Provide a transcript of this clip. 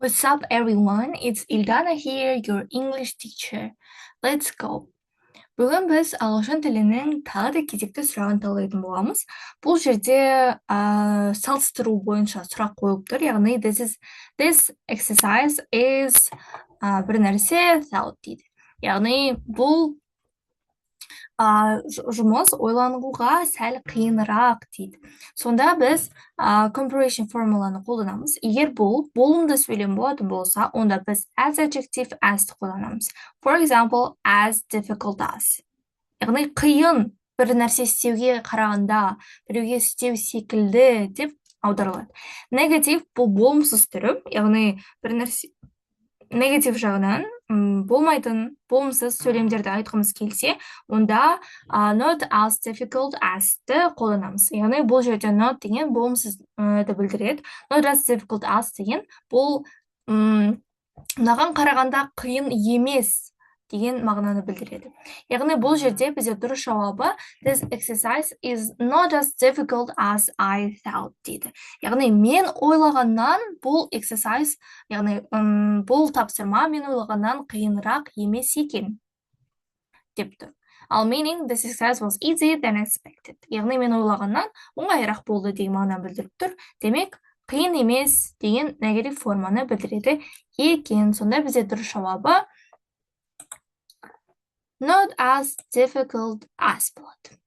What's up, everyone? It's Ildana here, your English teacher. Let's go. Бүгін біз ағылшын тілінің тағы да кезекті сұрағын талқылайтын боламыз. Бұл жерде салыстыру бойынша сұрақ қойылып тұр. Яғни this exercise is бір нәрсе without дейді. Яғни бұл жұмыс ойлануға сәл қиынырақ дейді. Сонда біз comparison формуланы қолданамыз. Егер бұл болымды сөйлем болатын болса, онда біз as adjective as-ті қолданамыз. For example, as difficult as. Яғни қиын бір нәрсе істеуге қарағанда, біреуге істеу секілді деп аударылады. Негатив бұл болымсыз түрі, яғни бір нәрсе негатив жағынан болмайтын болымсыз сөйлемдерді айтқымыз келсе, онда not as difficult as-ті қолданамыз. Яғни бұл жерде not деген болымсыз білдіреді. Not as difficult as деген бұл мынаған қарағанда қиын емес деген мағынаны білдіреді. Яғни бұл жерде бізде дұрыс жауабы this exercise is not as difficult as I thought дейді. Яғни мен ойлағаннан бұл exercise, яғни бұл тапсырма мен ойлағаннан қиынырақ емес екен деп тұр. Ал meaning this exercise was easier than expected. Яғни мен ойлағаннан оңайырақ болды деген мағынаны білдіріп тұр. Демек, қиын емес деген негатив форманы білдіреді екен. Сонда бізде дұрыс жауабы not as difficult as болады.